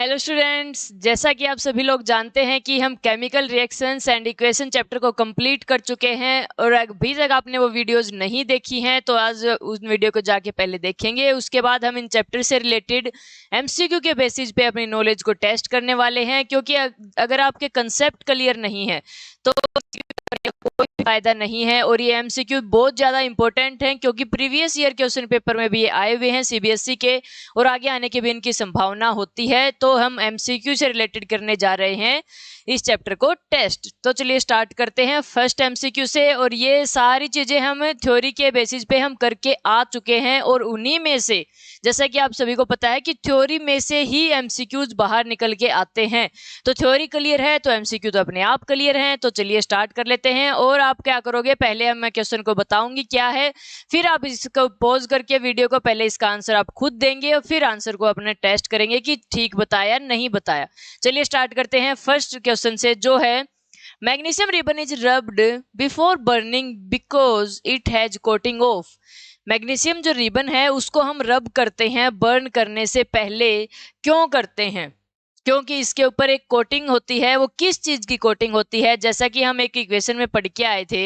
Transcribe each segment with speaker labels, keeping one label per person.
Speaker 1: Hello students, जैसा कि आप सभी लोग जानते हैं कि हम chemical reactions and equation chapter को कंप्लीट कर चुके हैं और अभी तक आपने वो वीडियोस नहीं देखी हैं तो आज उस वीडियो को जाके पहले देखेंगे। उसके बाद हम इन चैप्टर से रिलेटेड एमसीक्यू के बेसिस पे अपनी नॉलेज को टेस्ट करने वाले हैं, क्योंकि अगर आपके कंसेप्ट क्लियर नहीं है तो कोई फायदा नहीं है। और ये एमसीक्यू बहुत ज्यादा इंपॉर्टेंट है क्योंकि प्रीवियस ईयर क्वेश्चन पेपर में भी ये आए हुए हैं सीबीएसई के, और आगे आने की भी इनकी संभावना होती है। तो हम एमसीक्यू से रिलेटेड करने जा रहे हैं इस चैप्टर को टेस्ट। तो चलिए स्टार्ट करते हैं फर्स्ट एमसीक्यू से। और ये सारी चीजें हम थ्योरी के बेसिस पे हम करके आ चुके हैं, और उन्हीं में से, जैसा कि आप सभी को पता है कि थ्योरी में से ही एमसीक्यूज बाहर निकल के आते हैं। तो थ्योरी क्लियर है तो एमसीक्यू तो अपने आप क्लियर है। तो चलिए स्टार्ट कर लेते हैं। और आप क्या करोगे, पहले मैं क्वेश्चन को बताऊंगी क्या है, फिर आप इसको पॉज करके वीडियो को पहले इसका आंसर आप खुद देंगे और फिर आंसर को अपने टेस्ट करेंगे कि ठीक बताया नहीं बताया। चलिए स्टार्ट करते हैं फर्स्ट क्वेश्चन से, जो है magnesium ribbon is rubbed before burning because it has coating of. Magnesium जो रिबन है उसको हम रब करते हैं बर्न करने से पहले। क्यों करते हैं? क्योंकि इसके ऊपर एक कोटिंग होती है। वो किस चीज की कोटिंग होती है? जैसा कि हम एक इक्वेशन में पढ़ के आए थे,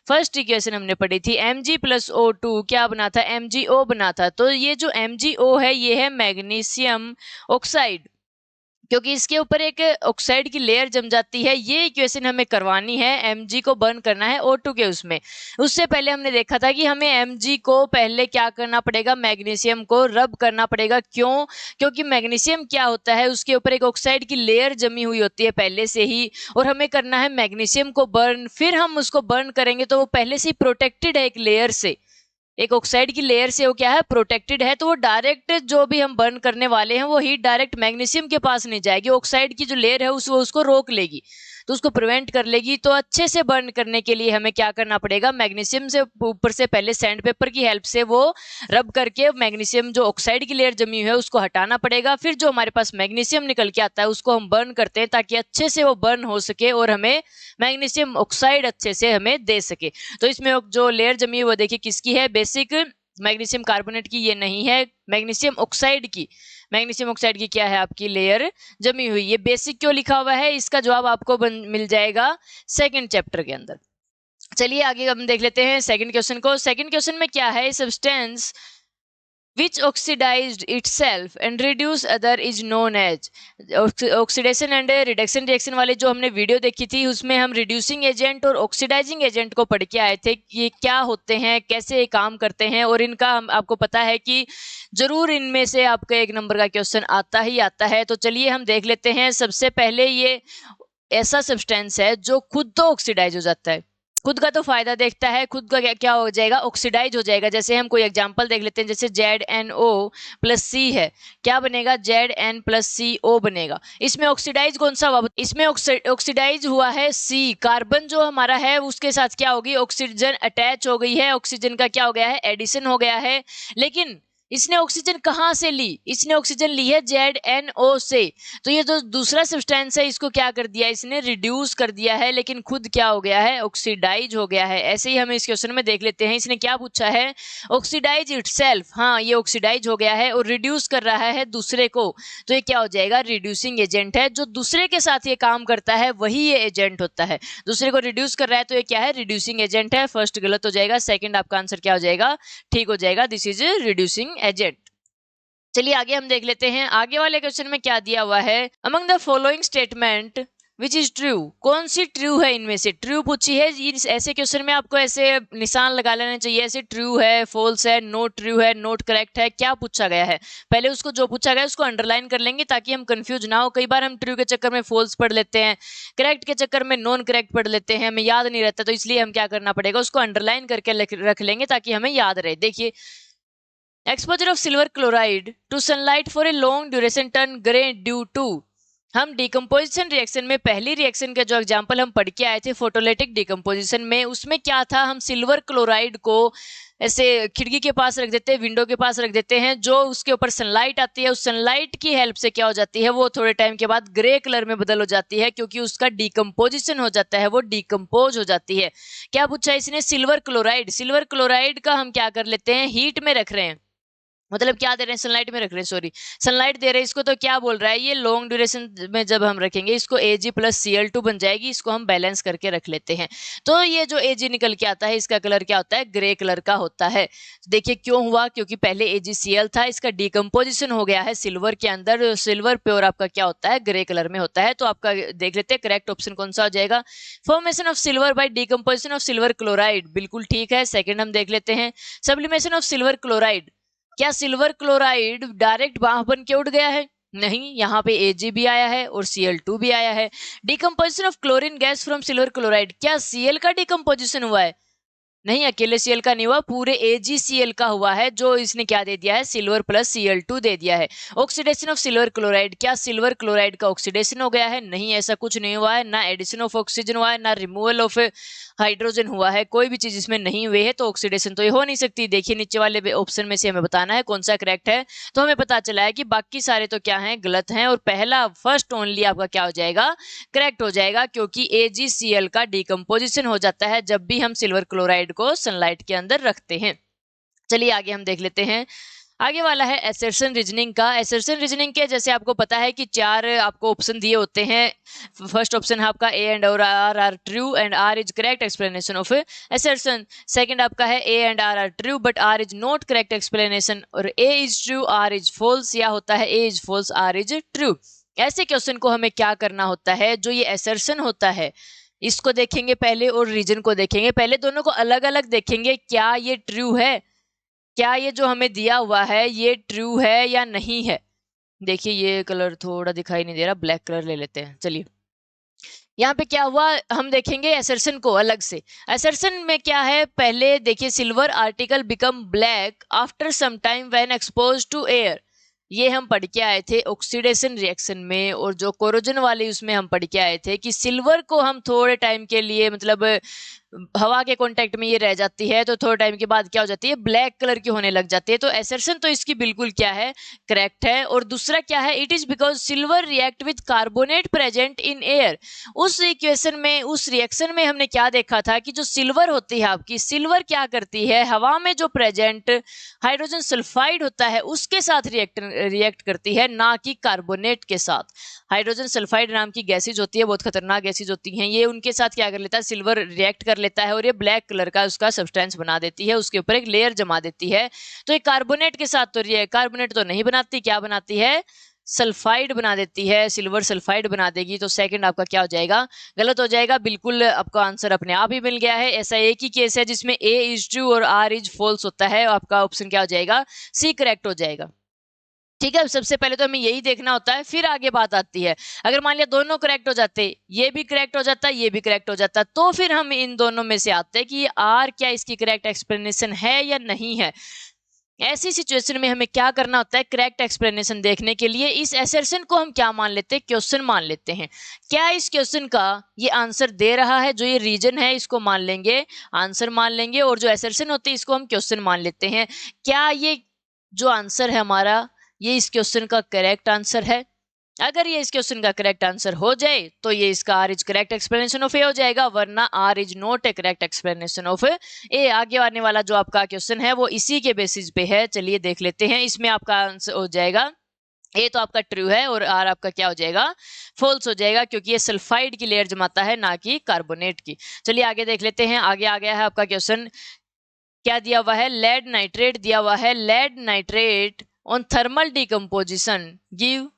Speaker 1: फर्स्ट इक्वेशन हमने पढ़ी थी Mg+O2 क्या बना था? MgO बना था। तो ये जो MgO है ये है मैग्नीशियम ऑक्साइड, क्योंकि इसके ऊपर एक ऑक्साइड की लेयर जम जाती है। ये इक्वेशन हमें करवानी है, Mg को बर्न करना है O2 के उसमें। उससे पहले हमने देखा था कि हमें Mg को पहले क्या करना पड़ेगा, मैग्नीशियम को रब करना पड़ेगा। क्यों? क्योंकि मैग्नीशियम क्या होता है, उसके ऊपर एक ऑक्साइड की लेयर जमी हुई होती है पहले से ही, और हमें करना है मैग्नीशियम को बर्न। फिर हम उसको बर्न करेंगे तो वो पहले से ही प्रोटेक्टेड है एक लेयर से, एक ऑक्साइड की लेयर से वो क्या है, प्रोटेक्टेड है। तो वो डायरेक्ट जो भी हम बर्न करने वाले हैं वो हीट डायरेक्ट मैग्नीशियम के पास नहीं जाएगी, ऑक्साइड की जो लेयर है उसको रोक लेगी, तो उसको प्रिवेंट कर लेगी। तो अच्छे से बर्न करने के लिए हमें क्या करना पड़ेगा, मैग्नीशियम से ऊपर से पहले सैंड पेपर की हेल्प से वो रब करके मैग्नीशियम जो ऑक्साइड की लेयर जमी हुई है उसको हटाना पड़ेगा। फिर जो हमारे पास मैग्नीशियम निकल के आता है उसको हम बर्न करते हैं ताकि अच्छे से वो बर्न हो सके और हमें मैग्नीशियम ऑक्साइड अच्छे से हमें दे सके। तो इसमें जो लेयर जमी है वो देखिए किसकी है, बेसिक मैग्नीशियम कार्बोनेट की ये नहीं है, मैग्नीशियम ऑक्साइड की। मैग्नीशियम ऑक्साइड की क्या है, आपकी लेयर जमी हुई। ये बेसिक क्यों लिखा हुआ है, इसका जवाब आपको मिल जाएगा सेकंड चैप्टर के अंदर। चलिए आगे हम देख लेते हैं सेकंड क्वेश्चन को। सेकंड क्वेश्चन में क्या है, substance which oxidized itself and reduce other is known as। Oxidation and reduction reaction वाले जो हमने वीडियो देखी थी उसमें हम रिड्यूसिंग एजेंट और ऑक्सीडाइजिंग एजेंट को पढ़ के आए थे कि ये क्या होते हैं, कैसे काम करते हैं, और इनका आपको पता है कि जरूर इनमें से आपका एक नंबर का क्वेश्चन आता ही आता है। तो चलिए हम देख लेते हैं। सबसे पहले ये ऐसा सब्सटेंस है जो खुद तो ऑक्सीडाइज हो जाता है, खुद का तो फायदा देखता है, खुद का क्या हो जाएगा, ऑक्सीडाइज हो जाएगा। जैसे हम कोई एग्जांपल देख लेते हैं, जैसे ZnO+C है, क्या बनेगा, Zn+CO बनेगा। इसमें ऑक्सीडाइज कौन सा हुआ, इसमें ऑक्सीडाइज हुआ है C, कार्बन जो हमारा है उसके साथ क्या होगी, ऑक्सीजन अटैच हो गई है, ऑक्सीजन का क्या हो गया है, एडिशन हो गया है। लेकिन इसने ऑक्सीजन कहां से ली, इसने ऑक्सीजन ली है ZnO से। तो ये जो दूसरा सब्सटेंस है इसको क्या कर दिया, इसने रिड्यूस कर दिया है, लेकिन खुद क्या हो गया है, ऑक्सीडाइज हो गया है। ऐसे ही हम इस क्वेश्चन में देख लेते हैं, इसने क्या पूछा है, ऑक्सीडाइज इटसेल्फ। हाँ, ये ऑक्सीडाइज हो गया है और रिड्यूस कर रहा है दूसरे को, तो ये क्या हो जाएगा, रिड्यूसिंग एजेंट है। जो दूसरे के साथ ये काम करता है वही ये एजेंट होता है। दूसरे को रिड्यूस कर रहा है तो ये क्या है, रिड्यूसिंग एजेंट है। फर्स्ट गलत हो जाएगा, सेकंड आपका आंसर क्या हो जाएगा, ठीक हो जाएगा, दिस इज रिड्यूसिंग एजेंट। चलिए आगे हम देख लेते हैं। आगे वाले क्वेश्चन में क्या दिया हुआ है, among the following statement which is true. कौन सी ट्रू है इनमें से, ट्रू पूछी है। ऐसे क्वेश्चन में आपको ऐसे निशान लगा लेना चाहिए, ऐसे ट्रू है, फॉल्स है, नोट ट्रू है, नोट करेक्ट है, क्या पूछा गया है। पहले उसको जो पूछा गया है उसको अंडरलाइन कर लेंगे ताकि हम कंफ्यूज ना हो। कई बार हम ट्रू के चक्कर में फॉल्स पढ़ लेते हैं, करेक्ट के चक्कर में नॉन करेक्ट पढ़ लेते हैं, हमें याद नहीं रहता। तो इसलिए हम क्या करना पड़ेगा, उसको अंडरलाइन करके रख लेंगे ताकि हमें याद रहे। देखिए, exposure of silver chloride to sunlight for a long duration turn grey due to. हम डिकम्पोजिशन रिएक्शन में पहली रिएक्शन का जो एग्जांपल हम पढ़ के आए थे फोटोलिटिक डिकम्पोजिशन में, उसमें क्या था, हम सिल्वर क्लोराइड को ऐसे खिड़की के पास रख देते हैं, विंडो के पास रख देते हैं, जो उसके ऊपर सनलाइट आती है उस सनलाइट की हेल्प से क्या हो जाती है, वो थोड़े टाइम के बाद ग्रे कलर में बदल हो जाती है, क्योंकि उसका डिकम्पोजिशन हो जाता है, वो डिकम्पोज हो जाती है। क्या पूछा इसने, सिल्वर क्लोराइड। सिल्वर क्लोराइड का हम क्या कर लेते हैं, हीट में रख रहे हैं, मतलब क्या दे रहे हैं, सनलाइट में रख रहे हैं, सॉरी सनलाइट दे रहे हैं इसको, तो क्या बोल रहा है ये लॉन्ग ड्यूरेशन में जब हम रखेंगे इसको Ag प्लस Cl2 बन जाएगी, इसको हम बैलेंस करके रख लेते हैं। तो ये जो Ag निकल के आता है इसका कलर क्या होता है, ग्रे कलर का होता है। देखिए क्यों हुआ, क्योंकि पहले AgCl था, इसका डिकम्पोजिशन हो गया है सिल्वर के अंदर, सिल्वर प्योर आपका क्या होता है, ग्रे कलर में होता है। तो आपका देख लेते हैं करेक्ट ऑप्शन कौन सा हो जाएगा, formation of silver by decomposition of silver chloride, बिल्कुल ठीक है। सेकेंड हम देख लेते हैं सब्लिमेशन ऑफ सिल्वर क्लोराइड, क्या सिल्वर क्लोराइड डायरेक्ट वहां बन के उड़ गया है, नहीं, यहाँ पे Ag भी आया है और Cl2 भी आया है। Decomposition of chlorine gas from silver chloride, क्या Cl का डिकम्पोजिशन हुआ है, नहीं, अकेले Cl का नहीं हुआ, पूरे AgCl का हुआ है, जो इसने क्या दे दिया है, सिल्वर प्लस Cl2 दे दिया है। ऑक्सीडेशन ऑफ सिल्वर क्लोराइड, क्या सिल्वर क्लोराइड का ऑक्सीडेशन हो गया है, नहीं, ऐसा कुछ नहीं हुआ है, ना एडिशन ऑफ ऑक्सीजन हुआ है, ना रिमूवल ऑफ हाइड्रोजन हुआ है, कोई भी चीज इसमें नहीं हुई है, तो ऑक्सीडेशन तो ये हो नहीं सकती। देखिए नीचे वाले ऑप्शन में से हमें बताना है कौन सा करेक्ट है, तो हमें पता चला है कि बाकी सारे तो क्या हैं, गलत हैं, और पहला फर्स्ट ओनली आपका क्या हो जाएगा, करेक्ट हो जाएगा, क्योंकि AgCl का डिकम्पोजिशन हो जाता है जब भी हम सिल्वर क्लोराइड को सनलाइट के अंदर रखते हैं। चलिए आगे हम देख लेते हैं, आगे वाला है एसर्शन रीजनिंग का। एसर्शन रीजनिंग के जैसे आपको पता है कि 4 आपको ऑप्शन दिए होते हैं। फर्स्ट ऑप्शन है आपका A and R are true and R is correct explanation of assertion. Second आपका है A and R are true but R is not correct explanation, और A is true R is false, या होता है A is false R is true. ऐसे question को हमें क्या करना होता है, जो ये एसर्शन होता है इसको देखेंगे पहले और रीजन को देखेंगे पहले, दोनों को अलग अलग देखेंगे, क्या ये ट्रू है, क्या ये जो हमें दिया हुआ है ये ट्रू है या नहीं है। देखिए ये कलर थोड़ा दिखाई नहीं दे रहा, ब्लैक कलर ले लेते हैं। चलिए यहाँ पे क्या हुआ, हम देखेंगे असर्शन को अलग से। असर्शन में क्या है, पहले देखिए silver article become black after some time when expose to air, ये हम पढ़ के आए थे ऑक्सीडेशन रिएक्शन में, और जो कोरोजन वाली उसमें हम पढ़ के आए थे कि सिल्वर को हम थोड़े टाइम के लिए मतलब हवा के कांटेक्ट में ये रह जाती है, तो थोड़े टाइम के बाद क्या हो जाती है, ब्लैक कलर की होने लग जाती है। तो एसर्शन तो इसकी बिल्कुल क्या है, करेक्ट है। और दूसरा क्या है, it is because silver react with carbonate present in air. उस इक्वेशन में, उस रिएक्शन में हमने क्या देखा था कि जो सिल्वर होती है आपकी, सिल्वर क्या करती है, हवा में जो प्रेजेंट हाइड्रोजन सल्फाइड होता है उसके साथ रिएक्ट करती है, ना कि कार्बोनेट के साथ। हाइड्रोजन सल्फाइड नाम की गैसेज होती है, बहुत खतरनाक गैसेज होती हैं, ये उनके साथ क्या कर लेता है, सिल्वर रिएक्ट कर लेता है और ये ब्लैक कलर का उसका सब्सटेंस बना देती है, उसके ऊपर एक लेयर जमा देती है। तो ये कार्बोनेट के साथ तो कार्बोनेट तो नहीं बनाती, क्या बनाती है, सल्फाइड बना देती है, सिल्वर सल्फाइड बना देगी। तो सेकंड आपका क्या हो जाएगा, गलत हो जाएगा। बिल्कुल आपका आंसर अपने आप ही मिल गया है। ऐसा एक ही केस है जिसमें ए इज ट्रू और आर इज फॉल्स होता है, आपका ऑप्शन क्या हो जाएगा, सी करेक्ट हो जाएगा। ठीक है, सबसे पहले तो हमें यही देखना होता है, फिर आगे बात आती है। अगर मान लिया दोनों करेक्ट हो जाते, ये भी करेक्ट हो जाता, ये भी करेक्ट हो जाता, तो फिर हम इन दोनों में से आते हैं कि आर क्या इसकी करेक्ट एक्सप्लेनेशन है या नहीं है। ऐसी सिचुएशन में हमें क्या करना होता है, करेक्ट एक्सप्लेनेशन देखने के लिए इस असर्शन को हम क्या मान लेते हैं, क्वेश्चन मान लेते हैं। क्या इस क्वेश्चन का ये आंसर दे रहा है, जो ये रीजन है इसको मान लेंगे, आंसर मान लेंगे, और जो असर्शन होती है इसको हम क्वेश्चन मान लेते हैं। क्या ये जो आंसर है हमारा, ये इस क्वेश्चन का करेक्ट आंसर है। अगर ये इस क्वेश्चन का करेक्ट आंसर हो जाए तो ये इसका R is correct explanation of A हो जाएगा, वरना R is not a correct explanation of A. आगे आने वाला जो आपका क्वेश्चन है वो इसी के बेसिस पे है। चलिए देख लेते हैं, इसमें आपका आंसर हो जाएगा ए तो आपका ट्रू है और आर आपका क्या हो जाएगा, फॉल्स हो जाएगा, क्योंकि ये सल्फाइड की लेयर जमाता है, ना कि कार्बोनेट की। चलिए आगे देख लेते हैं, आगे आ गया है आपका क्वेश्चन, क्या दिया हुआ है, लेड नाइट्रेट दिया हुआ है। Lead nitrate on thermal decomposition give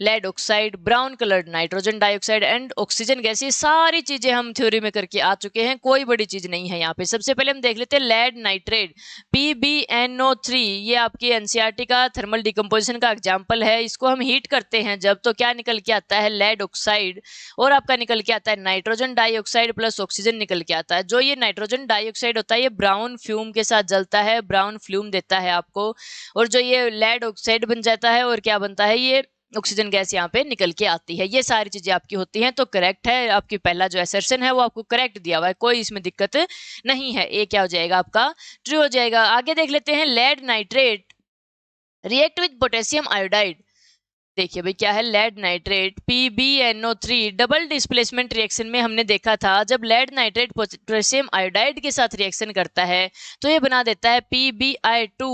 Speaker 1: lead oxide, brown coloured nitrogen dioxide and oxygen gas. ये सारी चीजें हम थ्योरी में करके आ चुके हैं, कोई बड़ी चीज नहीं है यहाँ पे। सबसे पहले हम देख लेते हैं लेड नाइट्रेट PbNO3, ये आपकी एनसीईआरटी का थर्मल डिकम्पोजिशन का एग्जाम्पल है। इसको हम हीट करते हैं जब, तो क्या निकल के आता है, लेड ऑक्साइड, और आपका निकल के आता है नाइट्रोजन डाइऑक्साइड प्लस ऑक्सीजन निकल के आता है। जो ये नाइट्रोजन डाइऑक्साइड होता है ये ब्राउन फ्यूम के साथ जलता है, ब्राउन फ्यूम देता है आपको, और जो ये लेड ऑक्साइड बन जाता है और क्या बनता है, ये ऑक्सीजन गैस यहाँ पे निकल के आती है। ये सारी चीजें आपकी होती हैं, तो करेक्ट है। आपकी पहला जो असर्शन है वो आपको करेक्ट दिया हुआ है, कोई इसमें दिक्कत नहीं है। ये क्या हो जाएगा आपका, ट्रू हो जाएगा। आगे देख लेते हैं, lead nitrate react with potassium iodide. देखिए भाई क्या है, lead nitrate PbNO3 double displacement reaction में हमने देखा था जब लेड नाइट्रेट पोटेशियम आयोडाइड के साथ रिएक्शन करता है तो ये बना देता है PbI2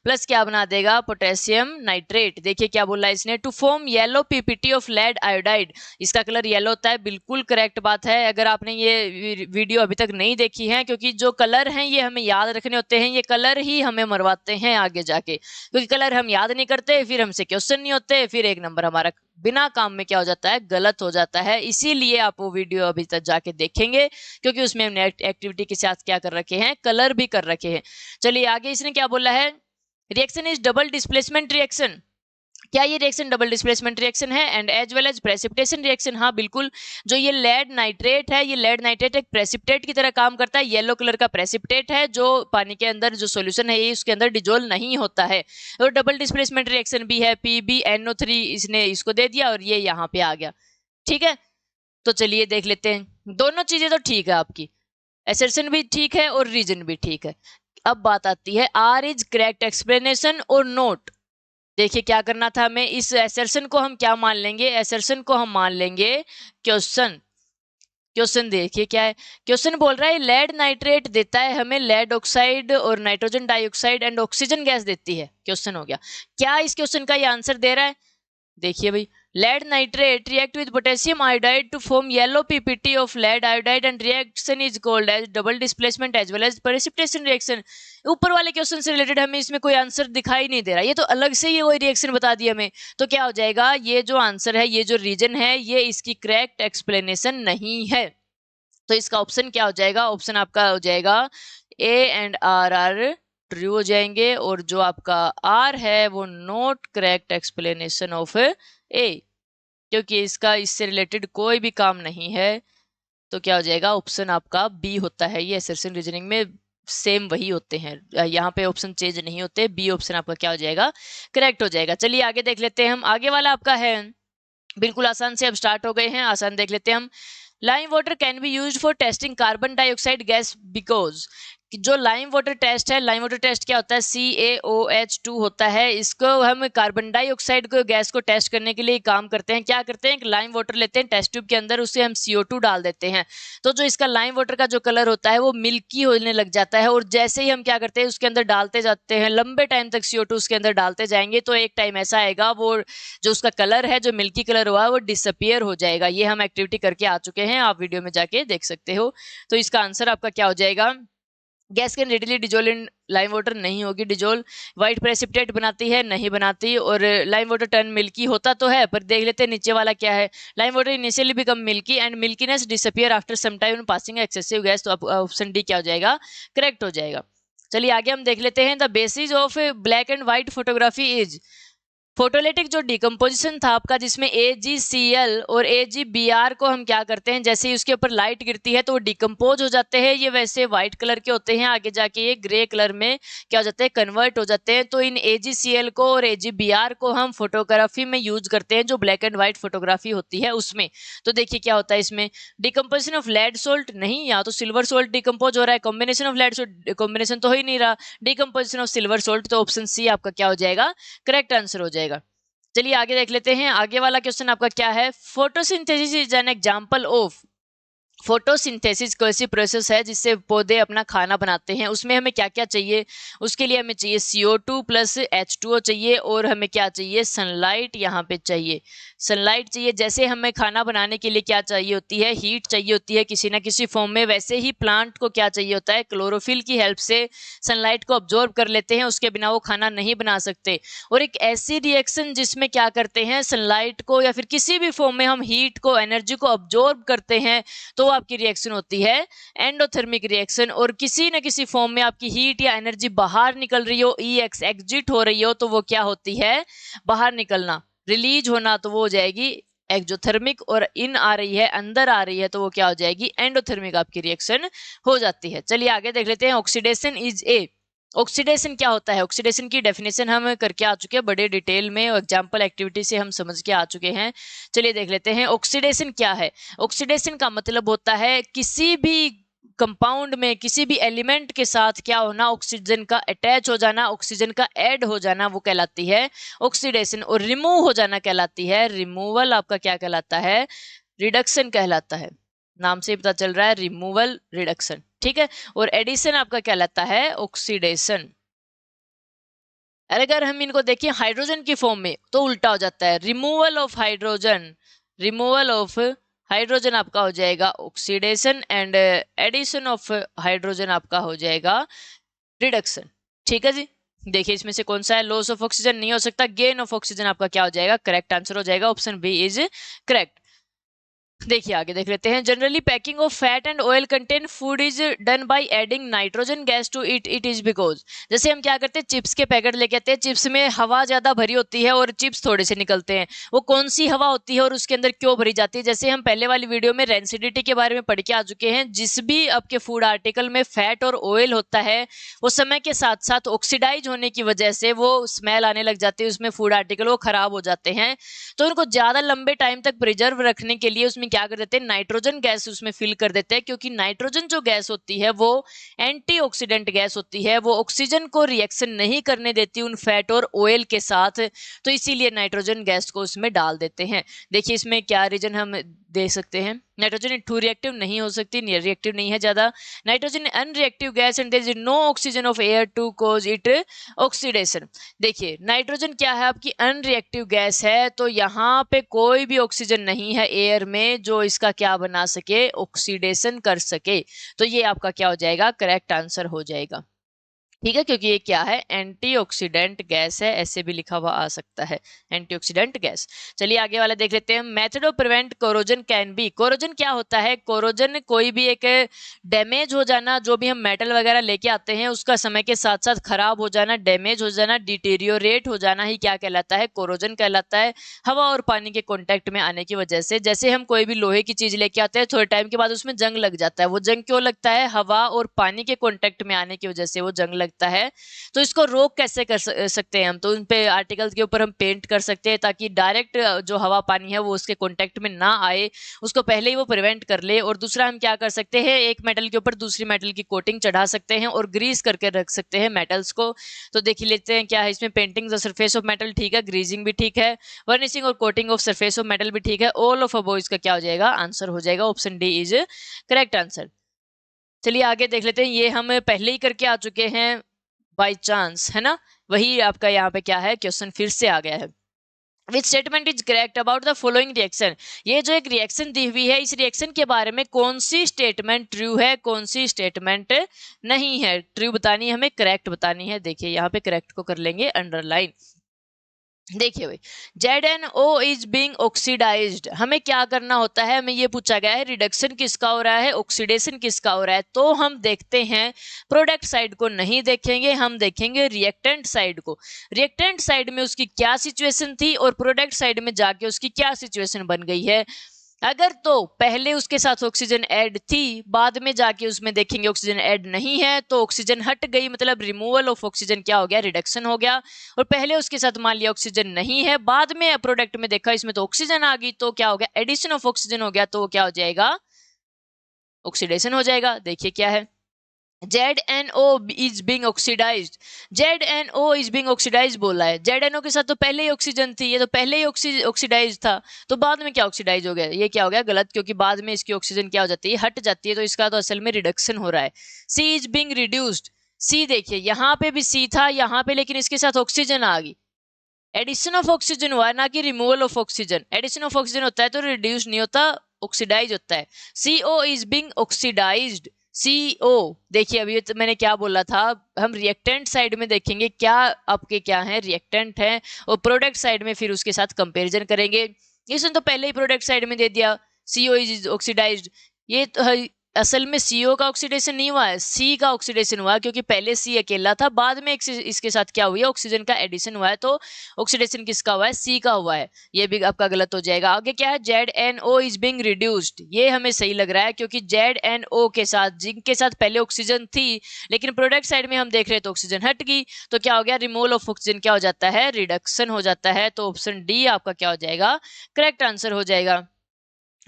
Speaker 1: प्लस क्या बना देगा, पोटेशियम नाइट्रेट। देखिए क्या बोला इसने, to form yellow PPT of lead iodide, इसका कलर येलो होता है, बिल्कुल करेक्ट बात है। अगर आपने ये वीडियो अभी तक नहीं देखी है, क्योंकि जो कलर हैं ये हमें याद रखने होते हैं, ये कलर ही हमें मरवाते हैं आगे जाके, क्योंकि कलर हम याद नहीं करते फिर हमसे क्वेश्चन नहीं होते, फिर एक नंबर हमारा बिना काम में क्या हो जाता है, गलत हो जाता है। इसीलिए आप वो वीडियो अभी तक जाके देखेंगे, क्योंकि उसमें हमने एक्टिविटी के साथ क्या कर रखे हैं, कलर भी कर रखे हैं। चलिए आगे इसने क्या बोला है, reaction is double displacement reaction. क्या ये रिएक्शन डबल डिस्प्लेसमेंट रिएक्शन है and as well as precipitation reaction. हाँ बिल्कुल, जो ये लेड नाइट्रेट है, ये लेड नाइट्रेट एक प्रेसिपिटेट की तरह काम करता है, येलो कलर का प्रेसिपिटेट है जो पानी के अंदर जो सॉल्यूशन है ये उसके अंदर डिजोल्व नहीं होता है। और डबल डिस्प्लेसमेंट रिएक्शन भी है, PbNO3 इसने इसको दे दिया और ये यहाँ पे आ गया। ठीक है, तो चलिए देख लेते हैं। दोनों चीजें तो ठीक है आपकी, असर्शन भी ठीक है और रीजन भी ठीक है। अब बात आती है आर इज करेक्ट एक्सप्लेनेशन और नोट। देखिए क्या करना था हमें, इस असर्शन को हम क्या मान लेंगे, असर्शन को हम मान लेंगे क्वेश्चन। क्वेश्चन देखिए क्या है, क्वेश्चन बोल रहा है लेड नाइट्रेट देता है हमें लेड ऑक्साइड और nitrogen dioxide and oxygen gas देती है। क्वेश्चन हो गया, क्या इस क्वेश्चन का ये आंसर दे रहा है। देखिए भाई, lead nitrate react with potassium iodide to form yellow PPT of lead iodide and reaction is called as double displacement as well as precipitation reaction। ऊपर वाले क्वेश्चन से रिलेटेड हमें इसमें कोई आंसर दिखाई नहीं दे रहा, ये तो अलग से ही कोई रिएक्शन बता दिया हमें। तो क्या हो जाएगा, ये जो आंसर है, ये जो रीजन है, ये इसकी करेक्ट एक्सप्लेनेशन नहीं है। तो इसका ऑप्शन क्या हो जाएगा, ऑप्शन आपका हो जाएगा A and R R true हो जाएंगे, और जो आपका आर है वो not correct explanation of A, क्योंकि इसका इससे रिलेटेड कोई भी काम नहीं है। तो क्या हो जाएगा, ऑप्शन आपका बी होता है। ये असर्शन रीजनिंग में सेम वही होते हैं, यहाँ पे ऑप्शन चेंज नहीं होते। बी ऑप्शन आपका क्या हो जाएगा, करेक्ट हो जाएगा। चलिए आगे देख लेते हैं हम। आगे वाला आपका है बिल्कुल आसान से, अब स्टार्ट हो गए हैं, आसान देख लेते हैं हम। Lime water can be used for testing carbon dioxide gas because, जो लाइम वाटर टेस्ट है, लाइम वाटर टेस्ट क्या होता है, CaOH2 होता है। इसको हम कार्बन डाइऑक्साइड को गैस को टेस्ट करने के लिए काम करते हैं। क्या करते हैं, लाइम वाटर लेते हैं टेस्ट ट्यूब के अंदर, उससे हम CO2 डाल देते हैं। तो जो इसका लाइम वाटर का जो कलर होता है वो मिल्की होने लग जाता है, और जैसे ही हम क्या करते हैं उसके अंदर डालते जाते हैं, लंबे टाइम तक CO2 उसके अंदर डालते जाएंगे, तो एक टाइम ऐसा आएगा वो जो उसका कलर है, जो मिल्की कलर हुआ है, वो डिसअपियर हो जाएगा। ये हम एक्टिविटी करके आ चुके हैं, आप वीडियो में जाके देख सकते हो। तो इसका आंसर आपका क्या हो जाएगा, gas can readily dissolve in lime water, नहीं होगी डिजोल्व। व्हाइट प्रेसिपिटेट बनाती है, नहीं बनाती। और लाइम वाटर टर्न मिल्की होता तो है, पर देख लेते हैं नीचे वाला क्या है। Lime water initially become milky and milkiness disappear after some time passing excessive gas. तो ऑप्शन डी क्या हो जाएगा, करेक्ट हो जाएगा। चलिए आगे हम देख लेते हैं। The basis of black and white photography is, photolytic जो डिकम्पोजिशन था आपका, जिसमें AgCl और AgBr को हम क्या करते हैं, जैसे ही उसके ऊपर लाइट गिरती है तो वो डिकम्पोज हो जाते हैं। ये वैसे व्हाइट कलर के होते हैं, आगे जाके ये ग्रे कलर में क्या हो जाते हैं, कन्वर्ट हो जाते हैं। तो इन AgCl को और AgBr को हम फोटोग्राफी में यूज करते हैं, जो ब्लैक एंड व्हाइट फोटोग्राफी होती है उसमें। तो देखिए क्या होता है इसमें, डिकम्पोजिशन ऑफ लेड सोल्ट, नहीं, यहाँ तो सिल्वर सोल्ट डिकम्पोज हो रहा है। Combination of lead salt, combination तो हो ही नहीं रहा, डिकम्पोजिशन ऑफ सिल्वर सोल्ट। तो ऑप्शन सी आपका क्या हो जाएगा, करेक्ट आंसर हो जाएगा। चलिए आगे देख लेते हैं। आगे वाला क्वेश्चन आपका क्या है, photosynthesis is an example of, photosynthesis कोई ऐसी प्रोसेस है जिससे पौधे अपना खाना बनाते हैं। उसमें हमें क्या क्या चाहिए, उसके लिए हमें चाहिए CO2 प्लस H2O चाहिए, और हमें क्या चाहिए, सनलाइट यहाँ पे चाहिए, सनलाइट चाहिए। जैसे हमें खाना बनाने के लिए क्या चाहिए होती है, हीट चाहिए होती है किसी ना किसी फॉर्म में, वैसे ही प्लांट को क्या चाहिए होता है, क्लोरोफिल की हेल्प से सनलाइट को ऑब्जॉर्व कर लेते हैं, उसके बिना वो खाना नहीं बना सकते। और एक ऐसी रिएक्शन जिसमें क्या करते हैं, सनलाइट को या फिर किसी भी फॉर्म में हम हीट को, एनर्जी को ऑब्जॉर्व करते हैं, तो आपकी रिएक्शन होती है एंडोथर्मिक रिएक्शन। और किसी न किसी फॉर्म में आपकी हीट या एनर्जी बाहर निकल रही हो, EX एग्जिट हो रही हो, तो वो क्या होती है, बाहर निकलना, रिलीज होना, तो वो हो जाएगी एक्सोथर्मिक। और इन आ रही है, अंदर आ रही है, तो वो क्या हो जाएगी, एंडोथर्मिक आपकी रिएक्शन हो जाती है। चलिए आगे देख लेते हैं। ऑक्सीडेशन इज ए, ऑक्सीडेशन क्या होता है, ऑक्सीडेशन की डेफिनेशन हम करके आ चुके हैं बड़े डिटेल में, एग्जांपल एक्टिविटी से हम समझ के आ चुके हैं। चलिए देख लेते हैं ऑक्सीडेशन क्या है। ऑक्सीडेशन का मतलब होता है किसी भी कंपाउंड में किसी भी एलिमेंट के साथ क्या होना, ऑक्सीजन का अटैच हो जाना, ऑक्सीजन का ऐड हो जाना, वो कहलाती है ऑक्सीडेशन। और रिमूव हो जाना कहलाती है, रिमूवल आपका क्या कहलाता है, रिडक्शन कहलाता है। नाम से ही पता चल रहा है, रिमूवल रिडक्शन, ठीक है। और एडिशन आपका कहलाता है ऑक्सीडेशन। अगर हम इनको देखें हाइड्रोजन की फॉर्म में तो उल्टा हो जाता है, removal of hydrogen, removal of hydrogen आपका हो जाएगा oxidation, and addition of hydrogen आपका हो जाएगा रिडक्शन, ठीक है जी। देखिए इसमें से कौन सा है, लॉस ऑफ ऑक्सीजन नहीं हो सकता, गेन ऑफ ऑक्सीजन आपका क्या हो जाएगा, करेक्ट आंसर हो जाएगा, ऑप्शन बी इज करेक्ट। देखिए आगे देख लेते हैं, generally packing of fat and oil contain food is done by adding nitrogen gas to it is because, जैसे हम क्या करते हैं, चिप्स के पैकेट लेके आते हैं, चिप्स में हवा ज्यादा भरी होती है और चिप्स थोड़े से निकलते हैं, वो कौन सी हवा होती है और उसके अंदर क्यों भरी जाती है। जैसे हम पहले वाली वीडियो में रेंसिडिटी के बारे में पढ़ के आ चुके हैं, जिस भी आपके फूड आर्टिकल में फैट और ऑयल होता है वो समय के साथ साथ ऑक्सीडाइज होने की वजह से वो स्मेल आने लग जाती है, उसमें फूड आर्टिकल वो खराब हो जाते हैं। तो उनको ज्यादा लंबे टाइम तक प्रिजर्व रखने के लिए उसमें क्या कर देते हैं, नाइट्रोजन गैस उसमें फिल कर देते हैं, क्योंकि नाइट्रोजन जो गैस होती है वो एंटीऑक्सीडेंट गैस होती है, वो ऑक्सीजन को रिएक्शन नहीं करने देती उन फैट और ऑयल के साथ, तो इसीलिए नाइट्रोजन गैस को उसमें डाल देते हैं। देखिए इसमें क्या रीजन हम दे सकते हैं, नाइट्रोजन टू रिएक्टिव नहीं हो सकती, रिएक्टिव नहीं है ज्यादा, nitrogen unreactive gas and there is no oxygen of air to cause it oxidation. देखिए नाइट्रोजन क्या है, आपकी अनरिएक्टिव गैस है, तो यहाँ पे कोई भी ऑक्सीजन नहीं है एयर में जो इसका क्या बना सके, ऑक्सीडेशन कर सके, तो ये आपका क्या हो जाएगा, करेक्ट आंसर हो जाएगा, ठीक है, क्योंकि ये क्या है, एंटीऑक्सीडेंट गैस है, ऐसे भी लिखा हुआ आ सकता है, एंटीऑक्सीडेंट गैस। चलिए आगे वाला देख लेते हैं, method of prevent corrosion can be, corrosion क्या होता है, कोरोजन कोई भी एक डैमेज हो जाना, जो भी हम मेटल वगैरह लेके आते हैं उसका समय के साथ साथ खराब हो जाना, डैमेज हो जाना, डिटेरियोरेट हो जाना ही क्या कहलाता है, कोरोजन कहलाता है। हवा और पानी के कॉन्टेक्ट में आने की वजह से, जैसे हम कोई भी लोहे की चीज लेके आते हैं, थोड़े टाइम के बाद उसमें जंग लग जाता है, वो जंग क्यों लगता है, हवा और पानी के कॉन्टेक्ट में आने की वजह से वो जंग लगता है। तो इसको रोक कैसे कर सकते हैं हम, तो उन पे आर्टिकल्स के ऊपर हम पेंट कर सकते हैं, ताकि डायरेक्ट जो हवा पानी है वो उसके कॉन्टेक्ट में ना आए, उसको पहले ही वो प्रिवेंट कर ले। और दूसरा हम क्या कर सकते हैं, एक मेटल के ऊपर दूसरी मेटल की कोटिंग चढ़ा सकते हैं और ग्रीस करके रख सकते हैं मेटल्स को। तो देख लेते हैं क्या है इसमें, painting the surface of metal ठीक है, ग्रीजिंग भी ठीक है, वर्निशिंग और coating of surface of metal भी ठीक है, ऑल ऑफ अबोव इसका क्या हो जाएगा, आंसर हो जाएगा, option D is correct answer. चलिए आगे देख लेते हैं, ये हम पहले ही करके आ चुके हैं बाय चांस, है ना, वही आपका यहाँ पे क्या है, क्वेश्चन फिर से आ गया है। Which statement is correct about the following reaction, ये जो एक रिएक्शन दी हुई है, इस रिएक्शन के बारे में कौन सी स्टेटमेंट ट्रू है, कौन सी स्टेटमेंट नहीं है, ट्रू बतानी है हमें, करेक्ट बतानी है। देखिए यहाँ पे करेक्ट को कर लेंगे अंडरलाइन। देखिए भाई, ZnO इज बीइंग ऑक्सीडाइज्ड, हमें क्या करना होता है, हमें ये पूछा गया है रिडक्शन किसका हो रहा है, ऑक्सीडेशन किसका हो रहा है, तो हम देखते हैं प्रोडक्ट साइड को नहीं देखेंगे, हम देखेंगे रिएक्टेंट साइड को। रिएक्टेंट साइड में उसकी क्या सिचुएशन थी और प्रोडक्ट साइड में जाके उसकी क्या सिचुएशन बन गई है। अगर तो पहले उसके साथ ऑक्सीजन ऐड थी, बाद में जाके उसमें देखेंगे ऑक्सीजन ऐड नहीं है, तो ऑक्सीजन हट गई, मतलब रिमूवल ऑफ ऑक्सीजन क्या हो गया, रिडक्शन हो गया। और पहले उसके साथ मान लिया ऑक्सीजन नहीं है, बाद में प्रोडक्ट में देखा इसमें तो ऑक्सीजन आ गई, तो क्या हो गया, एडिशन ऑफ ऑक्सीजन हो गया, तो वो क्या हो जाएगा, ऑक्सीडेशन हो जाएगा। देखिए क्या है, ZnO is being oxidized, ZnO is being oxidized बोला है, ZnO के साथ तो पहले ही ऑक्सीजन थी, ये तो पहले ही ऑक्सीडाइज था, तो बाद में क्या ऑक्सीडाइज हो गया, ये क्या हो गया, गलत, क्योंकि बाद में इसकी ऑक्सीजन क्या हो जाती है, हट जाती है, तो इसका तो असल में रिडक्शन हो रहा है। C is being reduced, C देखिए यहाँ पे भी C था यहाँ पे, लेकिन इसके साथ ऑक्सीजन आ गई, एडिशन ऑफ ऑक्सीजन हुआ ना कि removal of oxygen. Addition of oxygen होता है तो रिड्यूस नहीं होता, ऑक्सीडाइज होता है। CO is being oxidised, CO देखिए अभी तो मैंने क्या बोला था, हम रिएक्टेंट साइड में देखेंगे क्या आपके क्या है, रिएक्टेंट है, और प्रोडक्ट साइड में फिर उसके साथ कंपैरिजन करेंगे। इसने तो पहले ही प्रोडक्ट साइड में दे दिया CO इज ऑक्सीडाइज्ड, ये तो असल में CO का ऑक्सीडेशन नहीं हुआ है, C का ऑक्सीडेशन हुआ है, क्योंकि पहले C अकेला था, बाद में इसके साथ क्या हुआ है, ऑक्सीजन का एडिशन हुआ है, तो ऑक्सीडेशन किसका हुआ है, C का हुआ है, ये भी आपका गलत हो जाएगा। आगे क्या है, ZnO इज बीइंग रिड्यूस्ड, ये हमें सही लग रहा है, क्योंकि ZnO के साथ जिनके साथ पहले ऑक्सीजन थी, लेकिन प्रोडक्ट साइड में हम देख रहे हैं तो ऑक्सीजन हट गई, तो क्या हो गया, रिमूवल ऑफ ऑक्सीजन क्या हो जाता है, रिडक्शन हो जाता है, तो ऑप्शन डी आपका क्या हो जाएगा, करेक्ट आंसर हो जाएगा।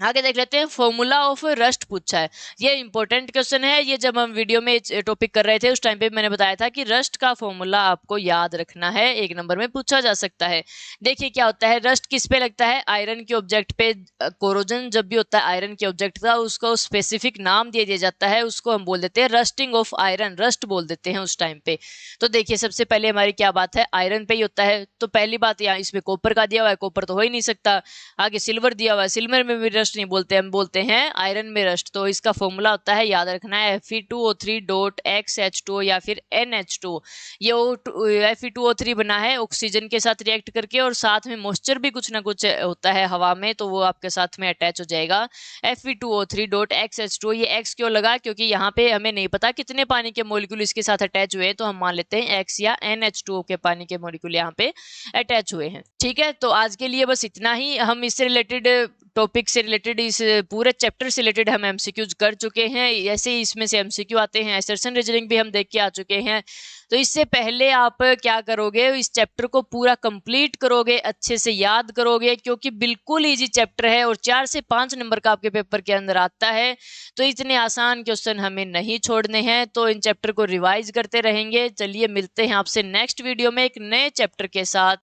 Speaker 1: आगे देख लेते हैं, फॉर्मूला ऑफ रस्ट पूछा है। ये इंपॉर्टेंट क्वेश्चन है। ये जब हम वीडियो में टॉपिक कर रहे थे उस टाइम पे मैंने बताया था कि रस्ट का फॉर्मूला आपको याद रखना है, 1 नंबर में पूछा जा सकता है। देखिए क्या होता है, रस्ट किस पे लगता है, आयरन के ऑब्जेक्ट पे। कोरोजन जब भी होता है आयरन के ऑब्जेक्ट का, उसको स्पेसिफिक नाम दे दिया जाता है, उसको हम बोल देते हैं रस्टिंग ऑफ आयरन, रस्ट बोल देते हैं उस टाइम पे। तो देखिए सबसे पहले हमारी क्या बात है, आयरन पे ही होता है। तो पहली बात यहाँ इसमें कॉपर का दिया हुआ है, कॉपर तो हो ही नहीं सकता। आगे सिल्वर दिया हुआ है, सिल्वर में भी रस्ट नहीं बोलते, हम बोलते हैं आयरन में रस्ट। तो इसका फॉर्मूला होता है, याद रखना है, Fe2O3.XH2 या फिर NH2। ये Fe2O3 बना है ऑक्सीजन के साथ रिएक्ट करके, और साथ में मॉइस्चर भी कुछ ना कुछ होता है हवा में, तो वो आपके साथ में अटैच हो जाएगा। Fe2O3.XH2, ये X क्यों लगा, क्योंकि यहाँ पे हमें नहीं पता कितने पानी के मॉलिक्यूल इसके साथ अटैच हुए हैं, तो हम मान लेते हैं X या NH2 के पानी के मॉलिक्यूल यहाँ पे अटैच हुए हैं। ठीक है, तो आज के लिए बस इतना ही। हम इससे रिलेटेड टॉपिक से रिलेटेड, इस पूरे चैप्टर से रिलेटेड हम एमसीक्यूज कर चुके हैं। ऐसे ही इसमें से एमसीक्यू आते हैं, असर्शन रीजनिंग भी हम देख के आ चुके हैं। तो इससे पहले आप क्या करोगे, इस चैप्टर को पूरा कंप्लीट करोगे, अच्छे से याद करोगे, क्योंकि बिल्कुल इजी चैप्टर है और 4 से 5 नंबर का आपके पेपर के अंदर आता है। तो इतने आसान क्वेश्चन हमें नहीं छोड़ने हैं, तो इन चैप्टर को रिवाइज करते रहेंगे। चलिए मिलते हैं आपसे नेक्स्ट वीडियो में एक नए चैप्टर के साथ।